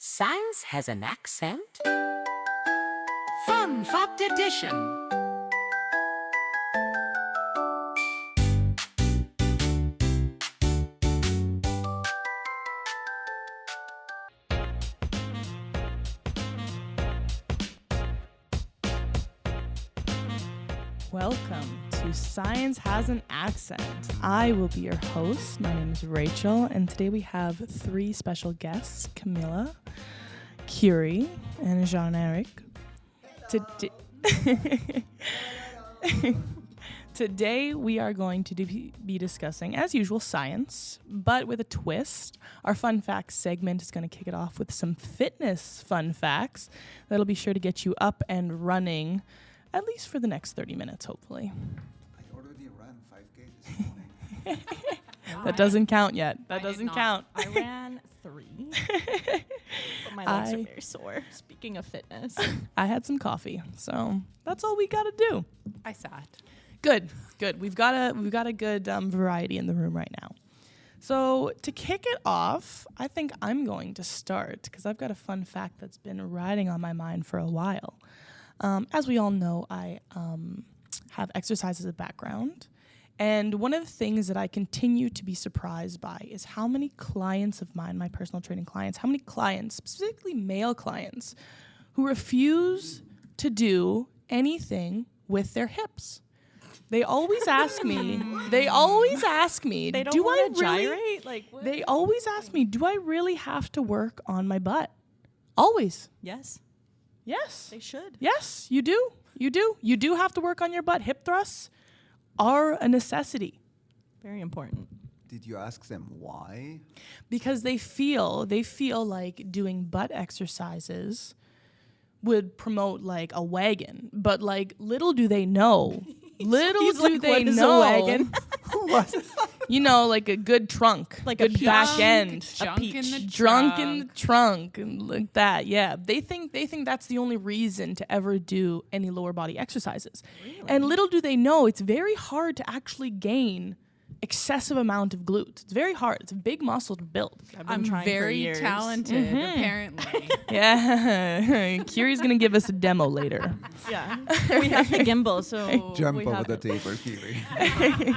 Science has an accent? Fun Fact Edition! Welcome to Science Has an Accent. I will be your host. My name is Rachel, and today we have three special guests, Camilla, Curie, and Jean-Eric. Today we are going to be discussing, as usual, science, but with a twist. Our fun facts segment is going to kick it off with some fitness fun facts that'll be sure to get you up and running, at least for the next 30 minutes, hopefully. I already ran 5K this morning. That doesn't count yet. That doesn't count. I ran 3. But my legs are very sore. Speaking of fitness. I had some coffee, so that's all we got to do. I sat. Good. We've got a good variety in the room right now. So to kick it off, I think I'm going to start because I've got a fun fact that's been riding on my mind for a while. As we all know, I have exercise as a background. And one of the things that I continue to be surprised by is how many clients of mine, my personal training clients, how many clients, specifically male clients, who refuse to do anything with their hips. They always ask me, They don't do I want to really, gyrate? Like, what? They always ask me, do I really have to work on my butt? Always. Yes, Yes. they should. Yes, you do. You do. You do have to work on your butt. Hip thrusts are a necessity Very important. Did you ask them why? because they feel like doing butt exercises would promote like a wagon, but like little do they know. Little do they what is a know. wagon? What? You know, like a good trunk, Like a good back end. Junk in the Drunk trunk. in the trunk and like that. Yeah, they think that's the only reason to ever do any lower body exercises. And little do they know, it's very hard to actually gain excessive amount of glutes. It's very hard. It's a big muscle to build. I've been I'm trying for very years. talented, Mm-hmm. apparently. Yeah, Curie's gonna give us a demo later. Yeah. We have the gimbal, so Jump we over have the it. table, Kiwi.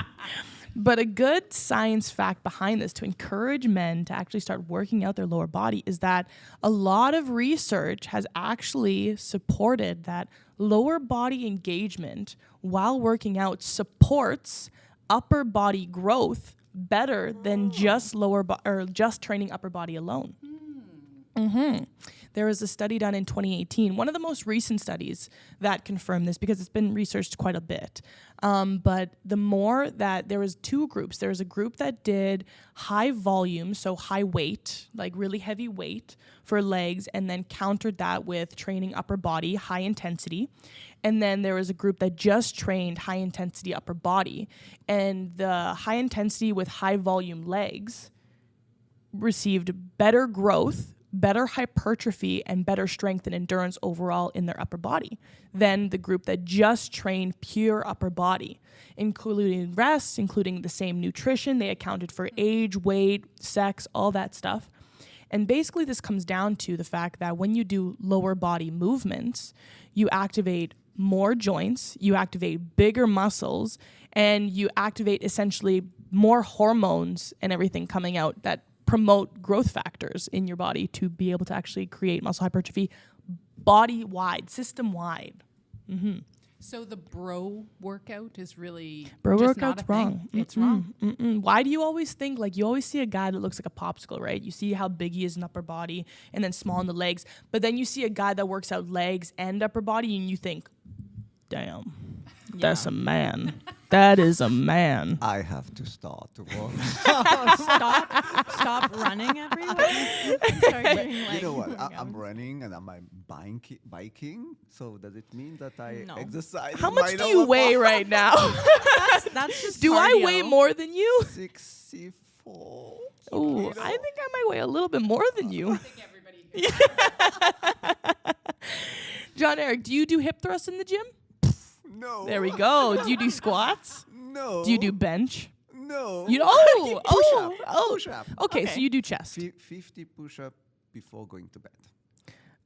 But a good science fact behind this to encourage men to actually start working out their lower body is that a lot of research has actually supported that lower body engagement while working out supports upper body growth better than just just training upper body alone. There was a study done in 2018, one of the most recent studies that confirmed this because it's been researched quite a bit. But the more that there was two groups, there was a group that did high volume, so high weight, like really heavy weight for legs, and then countered that with training upper body, high intensity. And then there was a group that just trained high intensity upper body. And the high intensity with high volume legs received better growth, better hypertrophy, and better strength and endurance overall in their upper body than the group that just trained pure upper body, including rest, including the same nutrition. They accounted for age, weight, sex, all that stuff. And basically this comes down to the fact that when you do lower body movements, you activate more joints, you activate bigger muscles, and you activate essentially more hormones and everything coming out that promote growth factors in your body to be able to actually create muscle hypertrophy body-wide, system-wide. So the bro workout is really Bro just not workout's a thing? wrong. It's wrong. Why do you always think, like, you always see a guy that looks like a popsicle, right? You see how big he is in upper body and then small in the legs. But then you see a guy that works out legs and upper body and you think, damn, that's a man. That is a man. I have to start to walk. Stop running everywhere. Start doing, like, You know what? I'm running and I'm biking. So does it mean that I No. exercise? How in much my do you lower weigh body? right now? That's just Do I cardio. weigh more than you? 64. Oh, I think I might weigh a little bit more than you. I think everybody Jean-Eric, do you do hip thrusts in the gym? No. There we go. Do you do squats? No. Do you do bench? No. You Push-up. Okay, Push-up. so you do chest. 50 push-up before going to bed.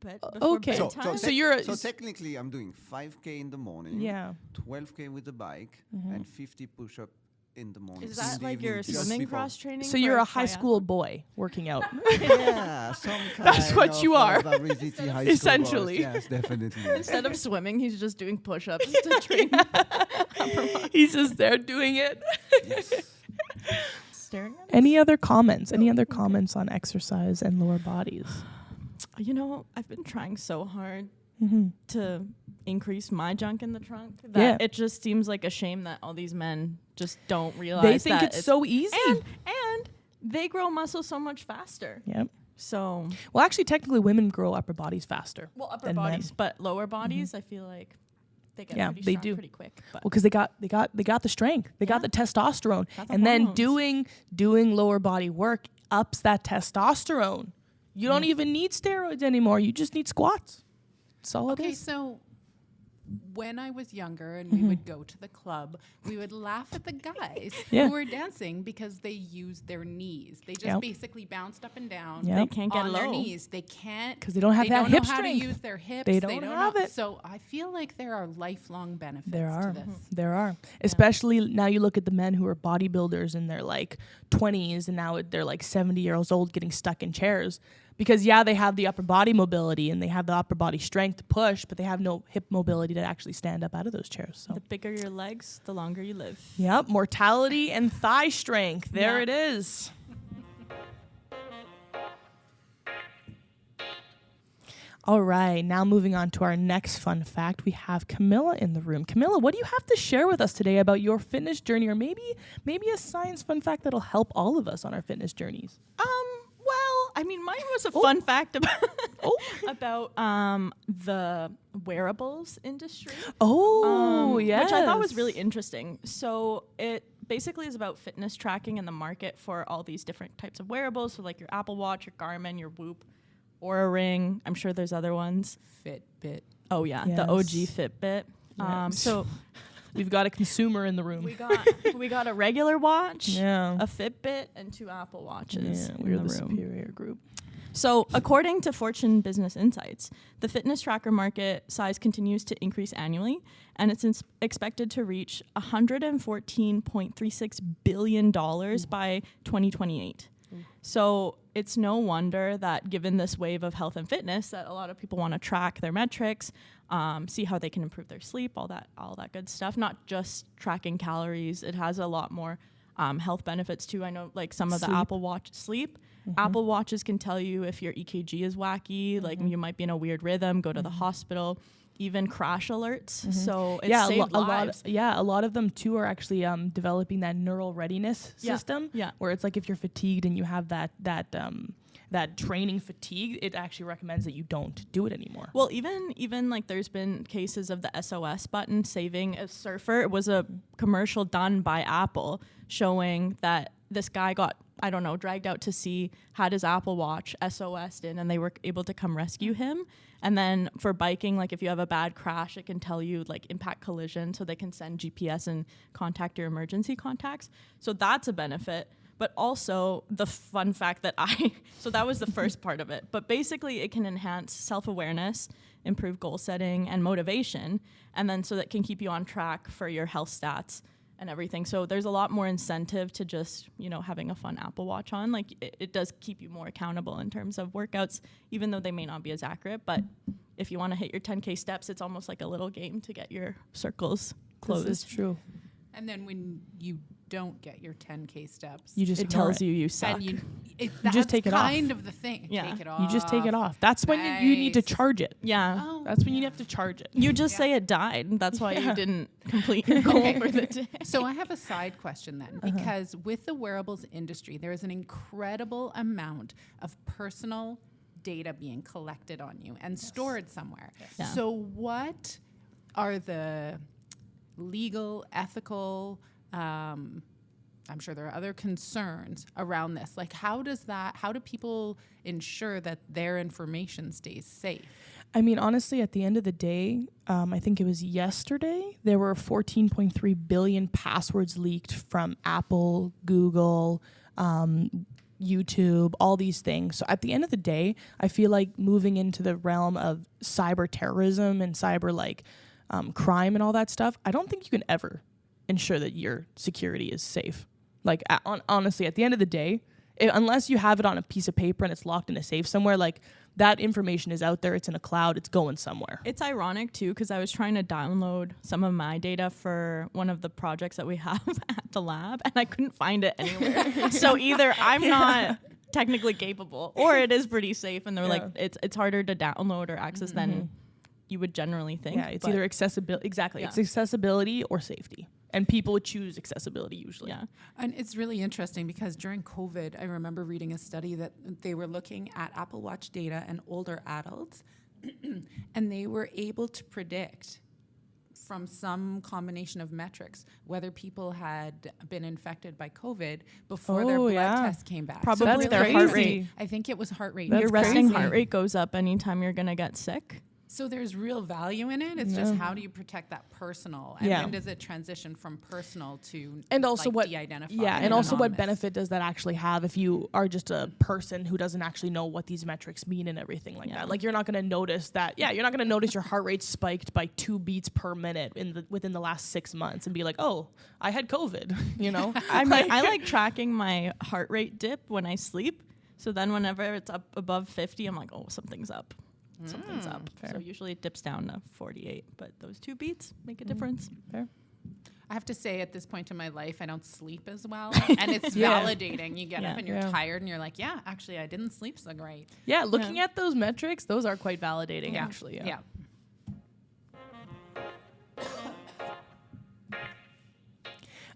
But before okay. bedtime? So you're So technically, I'm doing 5K in the morning, Yeah. 12K with the bike, and 50 push-up in the morning. Is in that the like your evening, just swimming before. cross training? So you're for a high school triathlon? boy working out. Yeah, some kind That's what of you are. Varsity high school Essentially. boss. Yes, definitely. Instead of swimming, he's just doing push-ups to train. He's just there doing it. Yes. Staring at Any other comments? Any other comments on exercise and lower bodies? You know, I've been trying so hard to increase my junk in the trunk that Yeah. it just seems like a shame that all these men just don't realize They think that it's so easy. and they grow muscle so much faster. Yep. So Well, actually, technically, women grow upper bodies faster. upper than men. bodies, but lower bodies, I feel like they get Yeah, pretty they strong do. pretty quick. But Well, because they got the strength, they got Yeah. the testosterone, Got the and then hormones. doing lower body work ups that testosterone. You don't even need steroids anymore. You just need squats. That's all it Okay, is. so when I was younger and we would go to the club, we would laugh at the guys Yeah. who were dancing because they used their knees. They just Yep. basically bounced up and down. Yep. they can't get on their low. knees. They can't 'Cause they don't have that don't hip know how strength. to use their hips. They don't have know. it. So I feel like there are lifelong benefits There are. to this. There are. Especially now you look at the men who are bodybuilders in their like 20s and now they're like 70 years old getting stuck in chairs. Because they have the upper body mobility and they have the upper body strength to push, but they have no hip mobility to actually stand up out of those chairs. So The bigger your legs, the longer you live. yep, mortality and thigh strength. There Yeah. it is. All right, now moving on to our next fun fact, we have Camilla in the room. Camilla, what do you have to share with us today about your fitness journey, or maybe a science fun fact that'll help all of us on our fitness journeys? Well, I mean, mine was a fun fact about Oh. about the wearables industry. Oh, yes. Which I thought was really interesting. So it basically is about fitness tracking and the market for all these different types of wearables. So like your Apple Watch, your Garmin, your Whoop, Oura Ring. I'm sure there's other ones. Fitbit. Oh yeah, Yes. the OG Fitbit. Yeah. So We've got a consumer in the room. we got a regular watch, Yeah. a Fitbit, and 2 Apple Watches Yeah, in we're the the room. superior group. So, according to Fortune Business Insights, the fitness tracker market size continues to increase annually, and it's expected to reach $114.36 billion by 2028. So, it's no wonder that given this wave of health and fitness, that a lot of people want to track their metrics, see how they can improve their sleep, all that good stuff. Not just tracking calories; it has a lot more health benefits too. I know, like some of the Sleep. Apple Watch sleep. Apple Watches can tell you if your EKG is wacky, like you might be in a weird rhythm, go to the hospital, even crash alerts. So it's saved lives. A lot of them too are actually developing that neural readiness Yeah. system. Yeah. Where it's like if you're fatigued and you have that training fatigue, it actually recommends that you don't do it anymore. Well, even like there's been cases of the SOS button saving a surfer. It was a commercial done by Apple showing that this guy got, I don't know, dragged out to sea, had his Apple Watch SOS'd in, and they were able to come rescue him. And then for biking, like if you have a bad crash, it can tell you like impact collision, so they can send GPS and contact your emergency contacts. So that's a benefit. But also the fun fact that so that was the first part of it. But basically it can enhance self-awareness, improve goal setting and motivation. And then so that can keep you on track for your health stats and everything. So there's a lot more incentive to just, having a fun Apple Watch on. Like it does keep you more accountable in terms of workouts, even though they may not be as accurate. But if you want to hit your 10K steps, it's almost like a little game to get your circles closed. This is true. And then when you don't get your 10K steps, You just It ignore tells it. you suck. and just that's take it off. kind of the thing. Yeah. Take it off. You just take it off. That's when you need to Nice. charge it. Yeah. Oh, That's when you have to charge it. You just say it died. That's why you didn't complete your goal Okay. for the day. So I have a side question then, because with the wearables industry, there is an incredible amount of personal data being collected on you and stored somewhere. Yeah. So what are the legal, ethical, I'm sure there are other concerns around this. Like, how do people ensure that their information stays safe? I mean, honestly, at the end of the day, I think it was yesterday, there were 14.3 billion passwords leaked from Apple, Google, YouTube, all these things. So at the end of the day, I feel like moving into the realm of cyber terrorism and cyber crime and all that stuff, I don't think you can ever ensure that your security is safe. Like honestly, at the end of the day, unless you have it on a piece of paper and it's locked in a safe somewhere, like that information is out there, it's in a cloud, it's going somewhere. It's ironic too, because I was trying to download some of my data for one of the projects that we have at the lab, and I couldn't find it anywhere. So either I'm not technically capable, or it is pretty safe, and they're like, it's harder to download or access than you would generally think. Yeah, it's either accessibility. Exactly, it's accessibility or safety. And people would choose accessibility usually. Yeah. And it's really interesting because during COVID, I remember reading a study that they were looking at Apple Watch data and older adults, and they were able to predict from some combination of metrics whether people had been infected by COVID before their blood test came back. Probably really their heart crazy. rate. I think it was heart rate. Your resting heart rate goes up anytime you're going to get sick. So there's real value in it. It's just how do you protect that personal, and when does it transition from personal to and also what de-identify? and also what benefit does that actually have if you are just a person who doesn't actually know what these metrics mean and everything like that? Like you're not going to notice that. Yeah, you're not going to notice your heart rate spiked by 2 beats per minute within the last 6 months and be like, oh, I had COVID. You know, I mean, I like tracking my heart rate dip when I sleep. So then whenever it's up above 50, I'm like, oh, something's up. Something's up. Fair. So usually it dips down to 48, but those 2 beats make a difference. Fair. I have to say, at this point in my life, I don't sleep as well, and it's validating. You get up and you're tired, and you're like, "Yeah, actually, I didn't sleep so great." Yeah, looking at those metrics, those are quite validating, actually. Yeah.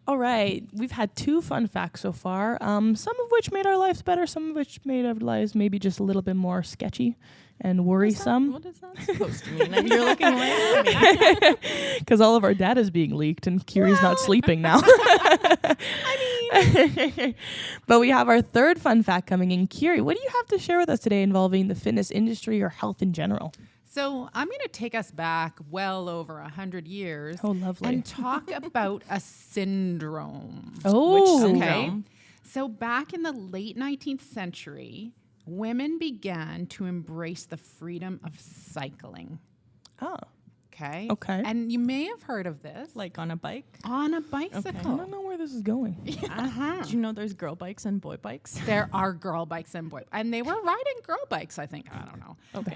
All right, we've had 2 fun facts so far. Some of which made our lives better, some of which made our lives maybe just a little bit more sketchy and worrisome. What is that supposed to mean? You're looking right at me. Because all of our data is being leaked and Kiri's not sleeping now. But we have our 3rd fun fact coming in. Kiri, what do you have to share with us today involving the fitness industry or health in general? So I'm going to take us back well over 100 years. Oh, lovely. And talk about a syndrome. Oh. Which syndrome? So back in the late 19th century, women began to embrace the freedom of cycling. Oh. Okay. Okay. And you may have heard of this. Like on a bike? On a bicycle. I don't know where this is going. Did you know there's girl bikes and boy bikes? There are girl bikes and boy, and they were riding girl bikes, I think. I don't know. Okay.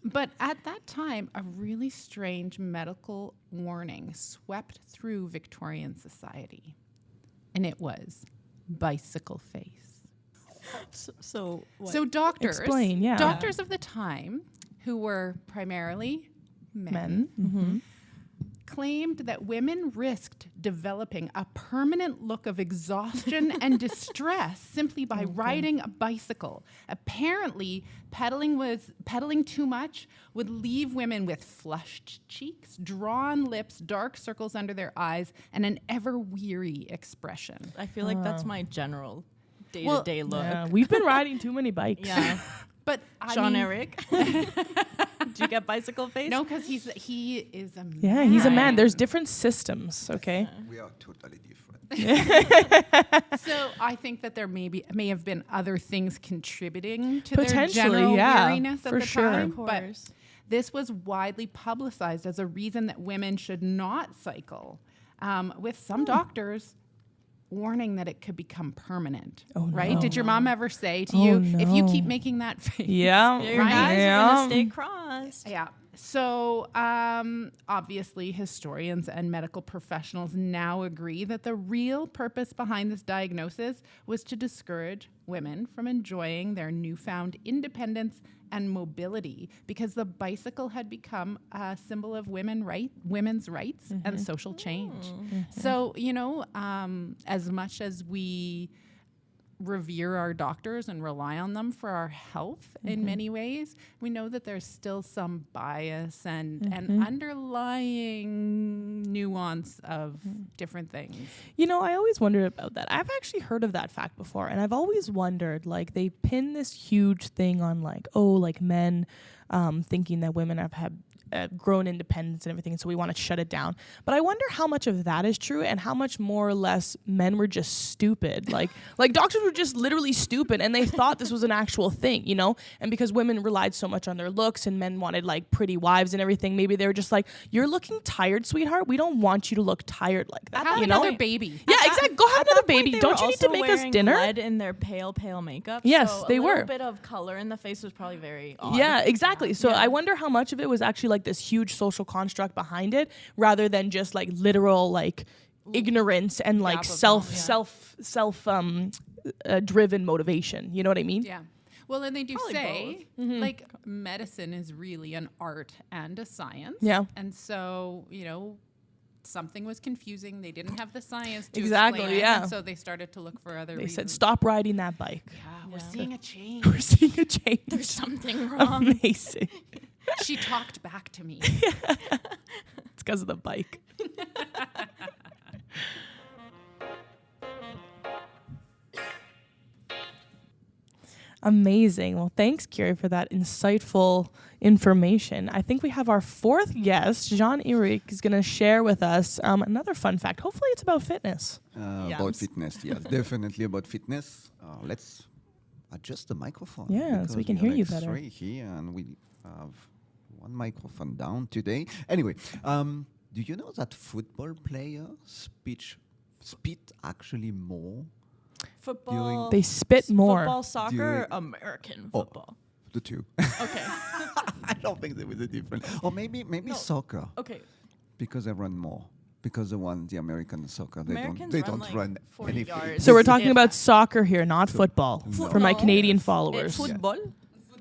But at that time, a really strange medical warning swept through Victorian society, and it was bicycle face. So what? So doctors, Explain, yeah. doctors of the time, who were primarily men. Claimed that women risked developing a permanent look of exhaustion and distress simply by riding a bicycle. Apparently, pedaling too much would leave women with flushed cheeks, drawn lips, dark circles under their eyes, and an ever-weary expression. I feel like that's my general day-to-day look. Yeah, we've been riding too many bikes. Yeah. But Sean Eric, did you get bicycle face? no, because he is a man. Yeah, he's a man. There's different systems, okay? We are totally different. So I think that there may have been other things contributing to their Potentially, general yeah, weariness at for the sure. time. Of But course. this was widely publicized as a reason that women should not cycle, with some doctors warning that it could become permanent. Oh, right? no. Did your mom ever say to Oh, you, if you no. keep making that face? Yeah. Your Right? eyes are gonna stay crossed. Yeah. So obviously, historians and medical professionals now agree that the real purpose behind this diagnosis was to discourage women from enjoying their newfound independence and mobility, because the bicycle had become a symbol of women's rights and social change. So, as much as we revere our doctors and rely on them for our health in many ways, we know that there's still some bias and underlying nuance of different things. You know, I always wondered about that. I've actually heard of that fact before, and I've always wondered, like, they pin this huge thing on, like, men thinking that women have had grown independence and everything, and so we want to shut it down. But I wonder how much of that is true and how much more or less men were just stupid. Like doctors were just literally stupid, and they thought this was an actual thing, you know? And because women relied so much on their looks and men wanted like pretty wives and everything, maybe they were just like, you're looking tired, sweetheart. We don't want you to look tired like that. Have you know? another baby. Yeah, exactly. Go have another baby. They Don't were you need to also make us wearing dinner? lead in their pale makeup. Yes, so they a were. little bit of color in the face was probably very odd. Yeah, exactly. So Yeah. I wonder how much of it was actually like this huge social construct behind it, rather than just like literal like ignorance and like Gap of self driven motivation. You know what I mean? Yeah. Well, and they do Probably say like medicine is really an art and a science. Yeah. And so, you know, something was confusing. They didn't have the science to Exactly, explain it. yeah. And so they started to look for other They reasons. said, stop riding that bike. Yeah, we're seeing a change. We're seeing a change. There's something wrong. Amazing. She talked back to me. It's because of the bike. Amazing. Well, thanks, Kiri, for that insightful information. I think we have our fourth guest. Jean-Eric is going to share with us another fun fact. Hopefully it's about fitness. About fitness, yes, definitely about fitness. Let's adjust the microphone. Yeah, so because we can are hear you like better. three here, and we have one microphone down today. Anyway, do you know that football players spit actually more? Football. They spit more. Football, soccer, During- American Oh. football. The two. Okay. I don't think there was a difference. Or maybe soccer, Okay. because they run more. Because the American soccer, Americans they run don't like run 40 anything. yards. So we're talking If about that. soccer here, not football, for my No. Canadian Et followers. football.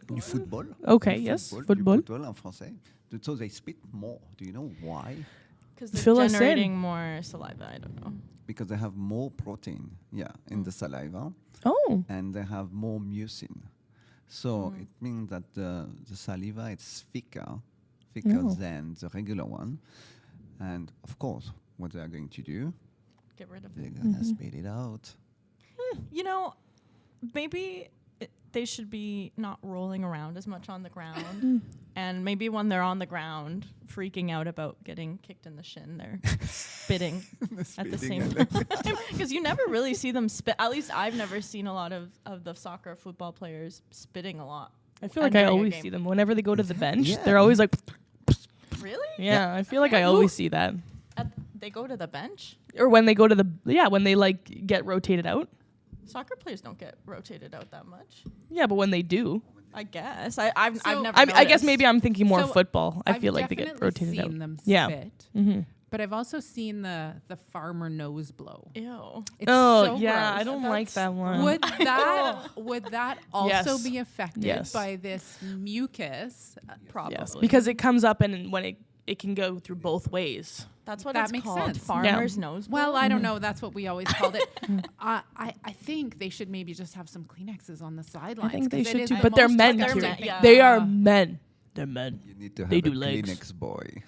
Du football. Okay, Du yes, Du football. football en français. So they spit more. Do you know why? Because they're Fill us in. generating more saliva. I don't know. Because they have more protein, in the saliva, Oh, and they have more mucin. So it means that the saliva is thicker Oh. than the regular one. And of course, what they are going to do, Get rid of they're it. gonna spit it out. You know, maybe they should be not rolling around as much on the ground. And maybe when they're on the ground, freaking out about getting kicked in the shin, they're spitting at the Spitting same time. Because you never really see them spit. At least I've never seen a lot of the soccer football players spitting a lot. I feel like I during a always game. see them whenever they go to the bench. Yeah. They're always like, Really? yeah. I feel like I always see that. They go to the bench? Or when they go to when they like get rotated out. Soccer players don't get rotated out that much. Yeah, but when they do, I guess. I've So- never I guess noticed. maybe I'm thinking more So football. I I've feel like they get definitely rotated out. seen them Yeah. spit, Mm-hmm. but I've also seen the farmer nose blow. Ew. It's Oh so yeah, gross. I don't like that one. Would that also Yes. be affected Yes. by this mucus? Probably. Yes, because it comes up and when it can go through both ways. That's what That it's makes called. sense. Farmer's nose. Well, blow? I don't know. That's what we always called it. I think they should maybe just have some Kleenexes on the sidelines. I think they 'cause it should is too, the but they're most men. disgusting Kiri. thing. Yeah. They are men. They're men. You need to have They a do legs. Kleenex boy.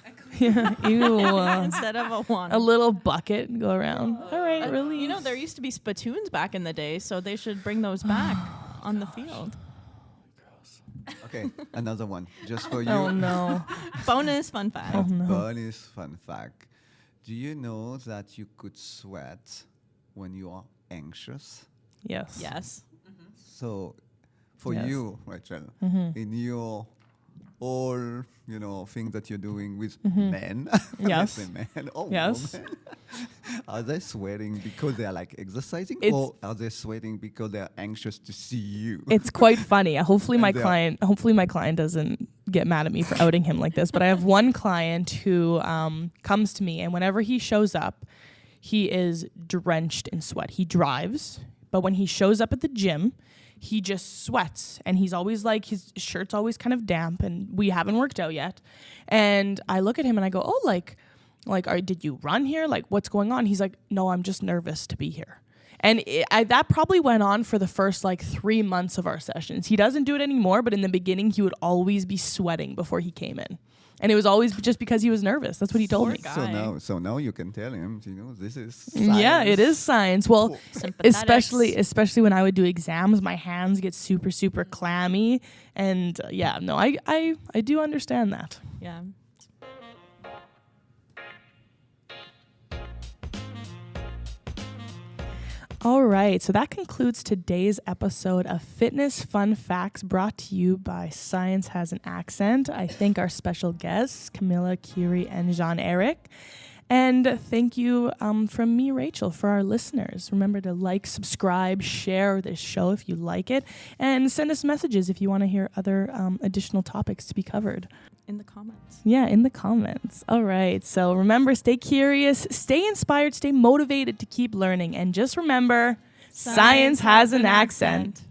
Ew. Instead of a wand. A little bucket and go around. All right, really. You know, there used to be spittoons back in the day, so they should bring those back on the field. Okay, another one just for you. Oh no. Bonus fun fact. Oh no. Bonus fun fact. Do you know that you could sweat when you are anxious? Yes. Yes. So, for Yes. you, Rachel, Mm-hmm. in your all, thing that you're doing with men, Yes. let's say men or Yes. women, are they sweating because they are like exercising, It's- or are they sweating because they are anxious to see you? It's quite funny. Hopefully my And they are- client doesn't get mad at me for outing him like this, but I have one client who comes to me, and whenever he shows up, he is drenched in sweat. He drives, but when he shows up at the gym, he just sweats, and he's always like, his shirt's always kind of damp, and we haven't worked out yet. And I look at him and I go, oh, did you run here? Like, what's going on? He's like, no, I'm just nervous to be here. And that probably went on for the first 3 months of our sessions. He doesn't do it anymore, but in the beginning, he would always be sweating before he came in. And it was always just because he was nervous. That's what he told Poor me. guy. So now you can tell him, this is science. Yeah, it is science. Well, Sympathetics. especially when I would do exams, my hands get super, super clammy. And I do understand that. Yeah. All right, so that concludes today's episode of Fitness Fun Facts brought to you by Science Has an Accent. I thank our special guests, Camilla, Kiri, and Jean-Eric. And thank you from me, Rachel, for our listeners. Remember to like, subscribe, share this show if you like it, and send us messages if you want to hear other additional topics to be covered. In the comments. Yeah, in the comments. All right. So remember, stay curious, stay inspired, stay motivated to keep learning. And just remember, science has an accent.